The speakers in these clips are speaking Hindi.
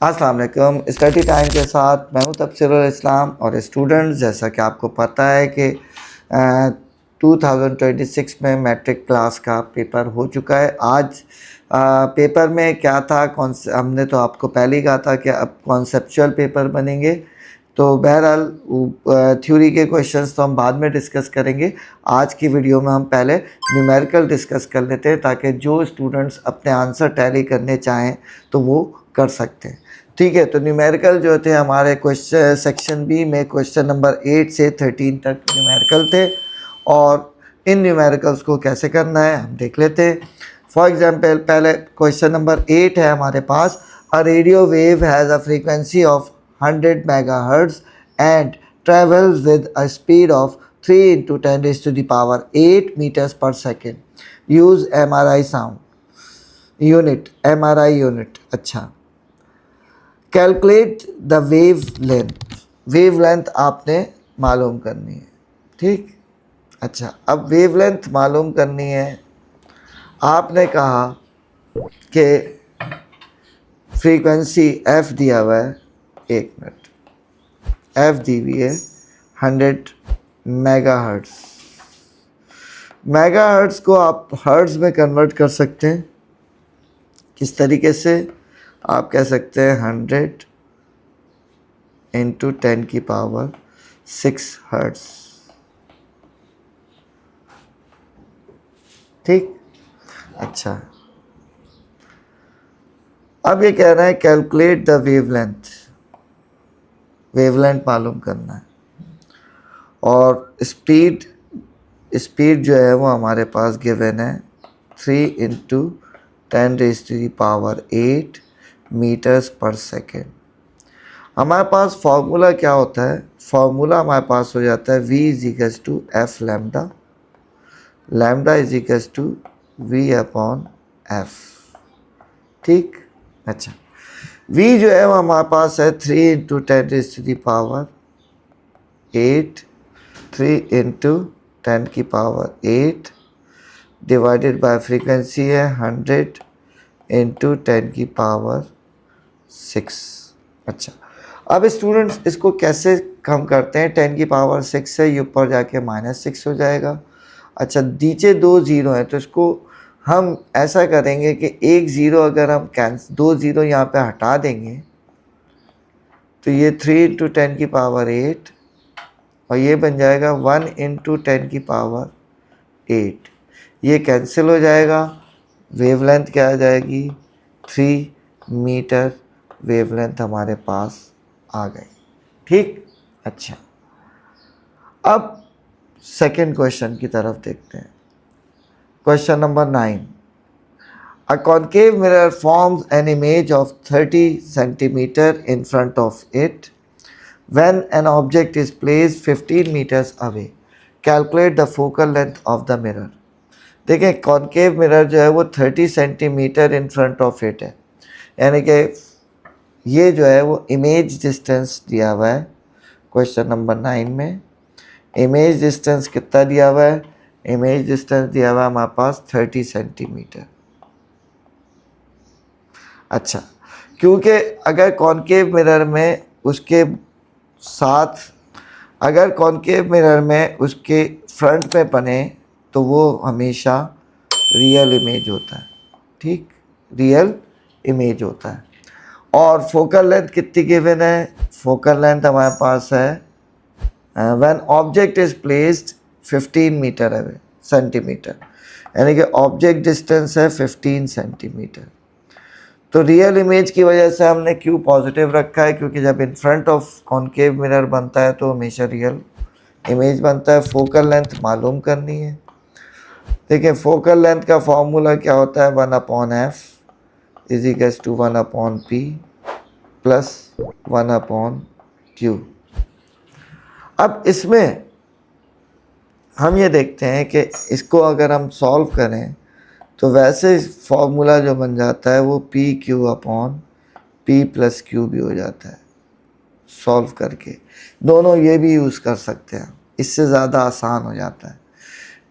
अस्सलाम वालेकुम। स्टडी टाइम के साथ मैं हूं तफसीरुल इस्लाम और स्टूडेंट्स, जैसा कि आपको पता है कि 2026 में मैट्रिक क्लास का पेपर हो चुका है। आज पेपर में क्या था, हमने तो आपको पहले ही कहा था कि अब कॉन्सेप्चुअल पेपर बनेंगे। तो बहरहाल थ्योरी के क्वेश्चंस तो हम बाद में डिस्कस करेंगे। आज की वीडियो में हम पहले न्यूमेरिकल डिस्कस कर लेते हैं ताकि जो स्टूडेंट्स अपने आंसर टैली करने चाहें तो वो कर सकते हैं। ठीक है, तो न्यूमेरिकल जो थे हमारे क्वेश्चन सेक्शन बी में क्वेश्चन नंबर 8 से 13 तक न्यूमेरिकल थे और इन न्यूमेरिकल्स को कैसे करना है हम देख लेते हैं। फॉर एग्जांपल पहले क्वेश्चन नंबर 8 है हमारे पास। A radio wave has a frequency of 100 megahertz and travels with a speed of 3 into 10 raised to the power 8 meters per second. Use MRI sound unit, MRI unit. अच्छा, calculate the wave length. Wave length आपने मालूम करनी है। ठीक, अच्छा, अब वेव लेंथ मालूम करनी है। आपने कहा कि फ्रीक्वेंसी एफ दिया हुआ है, एक मिनट, एफ दी हुई है 100 मेगाहर्ट्ज़। मेगाहर्ट्ज़ को आप हर्ट्ज़ में कन्वर्ट कर सकते हैं। किस तरीके से? आप कह सकते हैं 100 इंटू 10 की पावर 6 हर्ट्ज़। ठीक, अच्छा, अब ये कह रहा है कैलकुलेट द वेवलेंथ। वेवलेंथ मालूम करना है और स्पीड जो है वो हमारे पास गिवन है 3 into 10 raise to the power 8 metres पर सेकेंड। हमारे पास फार्मूला क्या होता है? फार्मूला हमारे पास हो जाता है v is equals to F lambda, lambda is equals to v upon F. ठीक, अच्छा, v जो है वो हमारे पास है 3 into 10 raise to the power 8, 3 into 10 की पावर 8 डिवाइडेड बाय फ्रीक्वेंसी है 100 इंटू 10 की पावर 6। अच्छा, अब स्टूडेंट्स इसको कैसे कम करते हैं? 10 की पावर 6 से ये ऊपर जाके -6 हो जाएगा। अच्छा, नीचे 2 ज़ीरो हैं तो इसको हम ऐसा करेंगे कि एक ज़ीरो अगर हम 2 ज़ीरो यहाँ पे हटा देंगे तो ये 3 इंटू 10 की पावर 8 और ये बन जाएगा 1 इंटू 10 की पावर 8। ये कैंसिल हो जाएगा। वेवलेंथ क्या आ जाएगी? 3 मीटर वेवलेंथ हमारे पास आ गई। ठीक, अच्छा, अब सेकंड क्वेश्चन की तरफ देखते हैं। Question number 9। A concave mirror forms an image of 30 centimeter in front of it when an object is placed 15 meters away. Calculate the focal length of the mirror. देखें, कॉन्केव मिरर जो है वो 30 centimetre in front of it है, यानी कि ये जो है वो इमेज डिस्टेंस दिया हुआ है। क्वेश्चन नंबर 9 में इमेज डिस्टेंस कितना दिया हुआ है? इमेज डिस्टेंस दिया हुआ है हमारे पास 30 सेंटीमीटर। अच्छा, क्योंकि अगर कॉन्केव मिरर में उसके साथ, अगर कॉन्केव मिरर में उसके फ्रंट में बने तो वो हमेशा रियल इमेज होता है। ठीक, रियल इमेज होता है। और फोकल लेंथ कितनी गिवन है? फोकल लेंथ हमारे पास है when object is placed 15 metre away centimetre, यानी कि ऑब्जेक्ट डिस्टेंस है 15 सेंटीमीटर। तो रियल इमेज की वजह से हमने क्यों पॉजिटिव रखा है? क्योंकि जब इन फ्रंट ऑफ कॉन्केव मिरर बनता है तो हमेशा रियल इमेज बनता है। फोकल लेंथ मालूम करनी है। देखिए, फोकल लेंथ का फॉर्मूला क्या होता है? 1 upon F is equals to 1 upon P plus 1 upon Q. अब इसमें हम ये देखते हैं कि इसको अगर हम सॉल्व करें तो वैसे फॉर्मूला जो बन जाता है वो P Q upon P plus Q भी हो जाता है। सॉल्व करके दोनों ये भी यूज़ कर सकते हैं, इससे ज़्यादा आसान हो जाता है।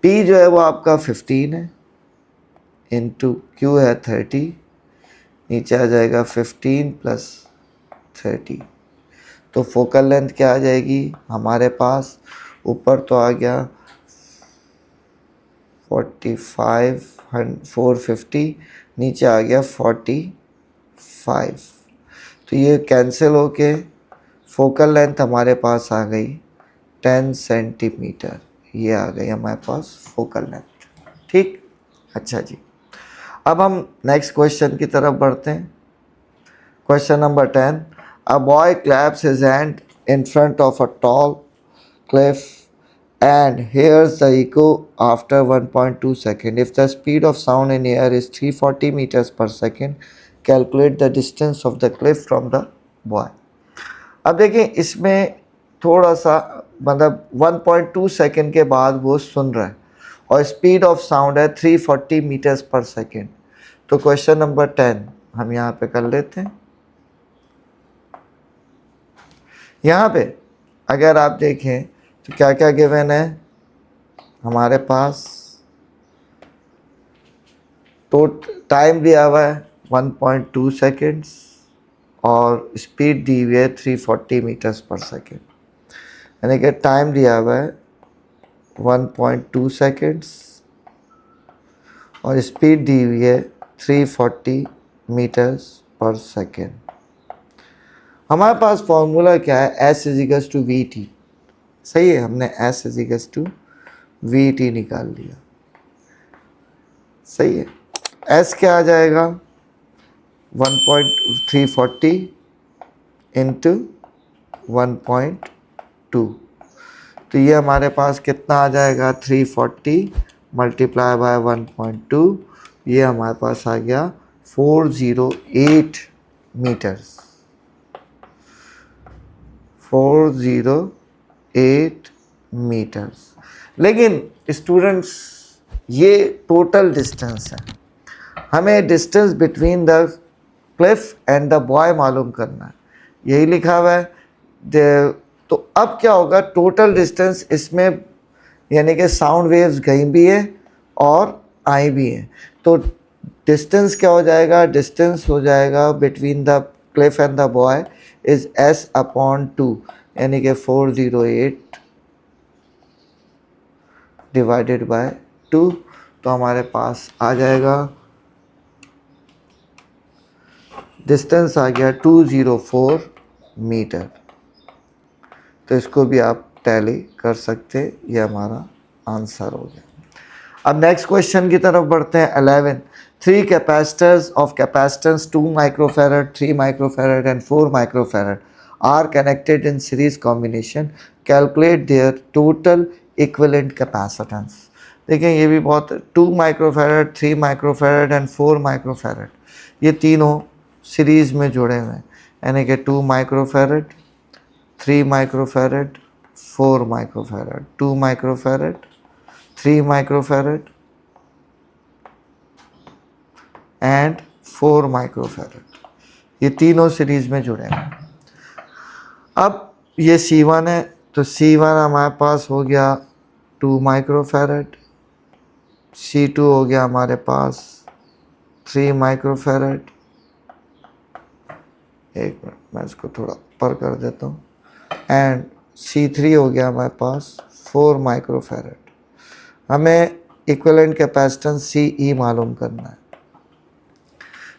पी जो है वो आपका 15 है इंटू क्यू है 30, नीचे आ जाएगा 15 प्लस 30। तो फोकल लेंथ क्या आ जाएगी हमारे पास, ऊपर तो आ गया 45 450, नीचे आ गया 45। तो ये कैंसिल होके फोकल लेंथ हमारे पास आ गई 10 सेंटीमीटर। ये आ गई हमारे पास फोकल लेंथ। ठीक, अच्छा जी। अब हम नेक्स्ट क्वेश्चन की तरफ बढ़ते हैं। Question number 10, a boy claps his hand in front of a tall cliff and hears the echo after 1.2 seconds. If the speed of sound in air is 340 meters per second, calculate the distance of the cliff from the boy. अब देखिए इसमें थोड़ा सा मतलब 1.2 सेकेंड के बाद वो सुन रहा है और स्पीड ऑफ साउंड है 340 मीटर्स पर सेकेंड। तो क्वेश्चन नंबर 10 हम यहाँ पे कर लेते हैं। यहाँ पे अगर आप देखें तो क्या क्या गिवन है हमारे पास, तो टाइम दिया हुआ है 1.2 सेकेंड्स और स्पीड दी हुई है 340 मीटर्स पर सेकेंड, यानी कि टाइम दिया हुआ है 1.2 सेकेंड्स और स्पीड दी हुई है 340 मीटर्स पर सेकेंड। हमारे पास फॉर्मूला क्या है, S equals to V T. सही है, हमने S equals to V T निकाल लिया। सही है, एस क्या आ जाएगा 1.340 इंटू 1.2, तो ये हमारे पास कितना आ जाएगा 340 मल्टीप्लाई बाय 1.2, ये हमारे पास आ गया 408 मीटर्स। 408 मीटर्स। लेकिन स्टूडेंट्स ये टोटल डिस्टेंस है, हमें distance between the Cliff and the boy मालूम करना है, यही लिखा हुआ है। तो अब क्या होगा, टोटल डिस्टेंस इसमें यानी कि साउंड वेव्स गई भी है और आई भी हैं, तो डिस्टेंस क्या हो जाएगा, डिस्टेंस हो जाएगा between the Cliff and the boy is S upon 2, यानी कि 408 डिवाइडेड बाय 2, तो हमारे पास आ जाएगा डिस्टेंस आ गया 204 मीटर। तो इसको भी आप टैली कर सकते, ये हमारा आंसर हो गया। अब नेक्स्ट क्वेश्चन की तरफ बढ़ते हैं। 11, 3 capacitors of capacitance 2 microfarad, 3 microfarad and 4 microfarad are connected in series combination, calculate their total equivalent capacitance. देखिए ये भी बहुत, 2 माइक्रोफैरड, 3 माइक्रोफैरड एंड 4 माइक्रोफैरड, ये तीनों सीरीज़ में जुड़े हुए हैं, यानी कि 2 microfarad, 3 microfarad, 4 microfarad, 2 microfarad, 3 microfarad and 4 microfarad, ये तीनों सीरीज़ में जुड़े हैं। अब ये C1 है, तो C1 हमारे पास हो गया 2 माइक्रोफैरड, C2 हो गया हमारे पास 3 माइक्रोफैरड, एक मिनट मैं इसको थोड़ा ऊपर कर देता हूँ, एंड C3 हो गया हमारे पास 4 माइक्रोफैरड। हमें इक्विवेलेंट कैपेसिटेंस CE मालूम करना है।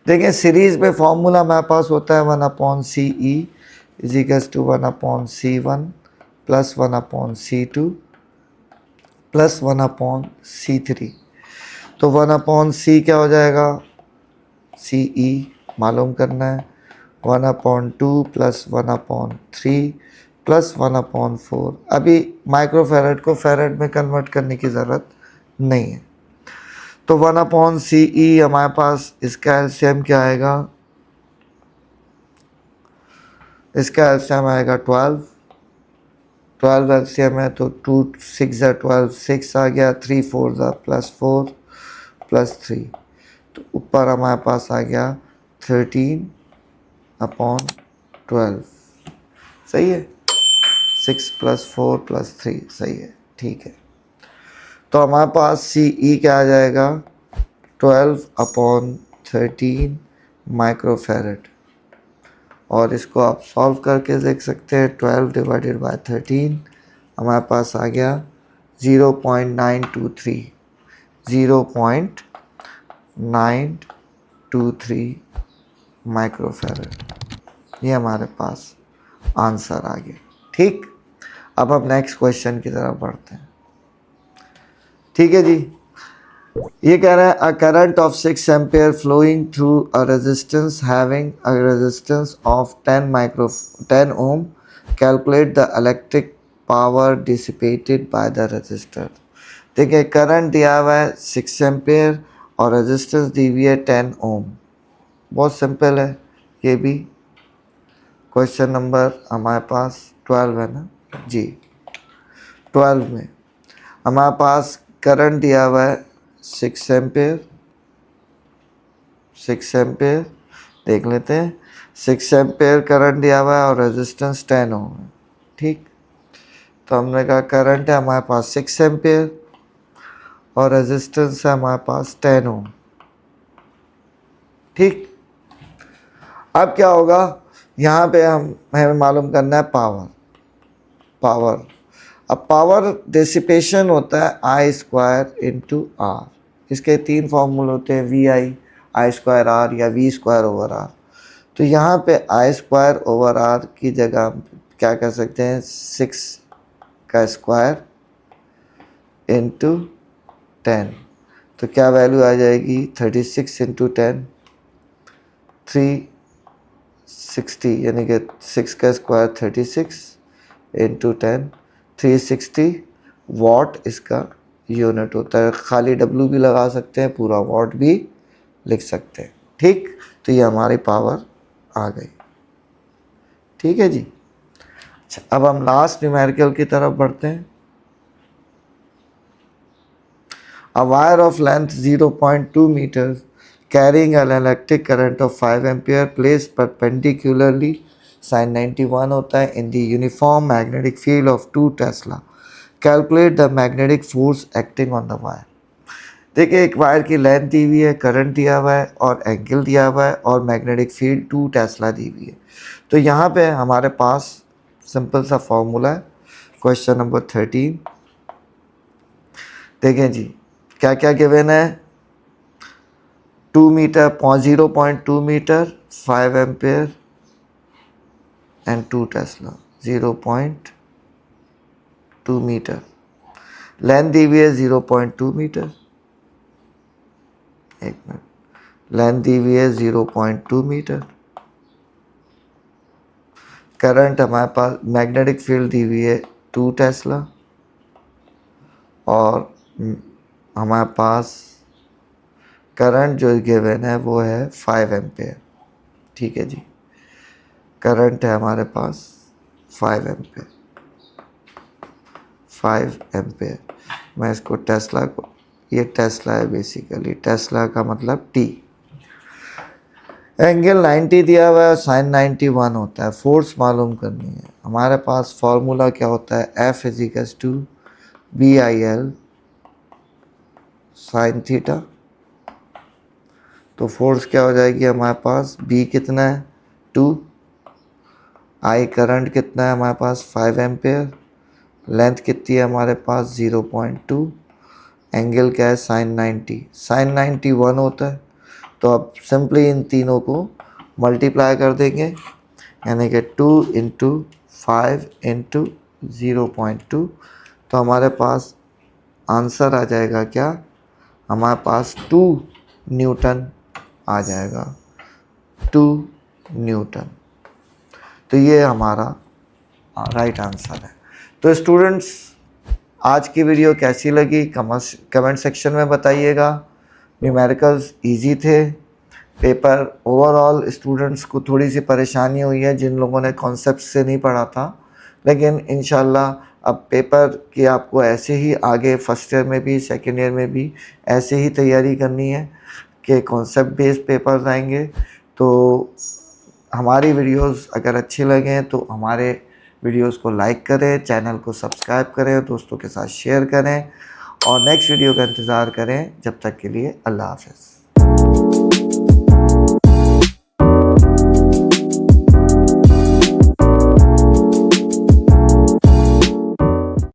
देखिए सीरीज़ में फॉर्मूला हमारे पास होता है 1/CE is equals to 1/C1 plus 1/C2 plus 1/C3। तो 1/C क्या हो जाएगा, CE मालूम करना है, 1/2 प्लस 1/3 प्लस 1/4। अभी माइक्रोफैरड को फैरड में कन्वर्ट करने की ज़रूरत नहीं है। तो 1/CE हमारे पास इसका एलसीएम क्या आएगा, इसका एलसीएम आएगा 12 एलसीएम है, तो 2 6 12, 6 आ गया, 3 4 +4 +3, तो ऊपर हमारे पास आ गया 13/12। सही है, 6 + 4 + 3, सही है, ठीक है। तो हमारे पास CE क्या आ जाएगा 12/13 माइक्रोफैरड, और इसको आप सॉल्व करके देख सकते हैं। 12 डिवाइडेड बाय 13 हमारे पास आ गया 0.923 0.923 माइक्रोफैरड। ये हमारे पास आंसर आ गया। ठीक, अब हम नेक्स्ट क्वेश्चन की तरफ बढ़ते हैं। ठीक है जी, ये कह रहा है a current of 6 ampere flowing through a resistance having a resistance of 10 ohm, calculate the electric power dissipated by the resistor. देखिए करंट दिया हुआ है 6 एम्पेयर और रेजिस्टेंस दी हुई है 10 ओम। बहुत सिंपल है ये भी। क्वेश्चन नंबर हमारे पास 12 है ना जी। 12 में हमारे पास करंट दिया हुआ है 6 एम्पेयर देख लेते हैं। 6 एम्पेयर करंट दिया हुआ है और रेजिस्टेंस 10 ओम है। ठीक, तो हमने कहा करंट है हमारे पास 6 एम्पेयर और रेजिस्टेंस है हमारे पास 10 ओम। ठीक, अब क्या होगा, यहाँ पे हमें मालूम करना है पावर। अब पावर डिसिपेशन होता है आई स्क्वायर इंटू आर। इसके 3 फॉर्मूले होते हैं, वी आई स्क्वायर आर या वी स्क्वायर ओवर आर। तो यहाँ पे आई स्क्वायर ओवर आर की जगह हम क्या कर सकते हैं, 6 का स्क्वायर इंटू 10। तो क्या वैल्यू आ जाएगी, 36 इंटू 10 360, यानी कि 6 का स्क्वायर 36 इंटू 10 360 वॉट इसका यूनिट होता है। खाली डब्ल्यू भी लगा सकते हैं, पूरा वॉट भी लिख सकते हैं। ठीक, तो ये हमारी पावर आ गई। ठीक है जी। अच्छा, अब हम लास्ट न्यूमेरिकल की तरफ बढ़ते हैं। A wire of length 0.2 meters carrying an electric current of 5 ampere placed perpendicularly sin 91 होता है in the uniform magnetic field of 2 Tesla. Calculate the magnetic force acting on the wire. देखिए एक वायर की लेंथ दी हुई है, करंट दिया हुआ है और एंगल दिया हुआ है और मैग्नेटिक फील्ड 2 टेस्ला दी हुई है। तो यहाँ पे हमारे पास सिंपल सा फॉर्मूला है। क्वेश्चन नंबर 13 देखें जी, क्या क्या गिवन है, 2 metre 0.2 metre 5 ampere and 2 tesla 0.2 metre. Length दी हुई है 0.2 मीटर, एक मिनट, लेंथ दी हुई है 0.2 मीटर। करंट हमारे पास, मैग्नेटिक फील्ड दी हुई है 2 टेस्ला और हमारे पास करंट जो गिवन है वो है 5 एम्पेयर। ठीक है जी, करंट है हमारे पास 5 एम्पेयर। मैं इसको टेस्ला को, ये टेस्ला है बेसिकली, टेस्ला का मतलब टी। एंगल 90 दिया हुआ है, साइन 91 होता है। फोर्स मालूम करनी है, हमारे पास फॉर्मूला क्या होता है, F equals to BIL sine theta. तो फोर्स क्या हो जाएगी हमारे पास, B कितना है 2, I करंट कितना है हमारे पास 5 एम्पेयर, लेंथ कितनी है हमारे पास 0.2, एंगल क्या है साइन 90, साइन 91 होता है। तो अब सिंपली इन तीनों को मल्टीप्लाई कर देंगे, यानी कि 2 इंटू 5 इंटू 0.2। तो हमारे पास आंसर आ जाएगा क्या, हमारे पास 2 न्यूटन आ जाएगा, 2 न्यूटन। तो ये हमारा राइट आंसर है। तो स्टूडेंट्स, आज की वीडियो कैसी लगी कमेंट सेक्शन में बताइएगा। न्यूमेरिकल्स इजी थे, पेपर ओवरऑल स्टूडेंट्स को थोड़ी सी परेशानी हुई है जिन लोगों ने कॉन्सेप्ट से नहीं पढ़ा था, लेकिन इंशाल्लाह अब पेपर की आपको ऐसे ही आगे फर्स्ट ईयर में भी सेकेंड ईयर में भी ऐसे ही तैयारी करनी है कि कॉन्सेप्ट बेस्ड पेपर्स आएंगे। तो हमारी वीडियोस अगर अच्छी लगें तो हमारे वीडियोस को लाइक करें, चैनल को सब्सक्राइब करें, दोस्तों के साथ शेयर करें और नेक्स्ट वीडियो का इंतज़ार करें। जब तक के लिए अल्लाह हाफ़िज़।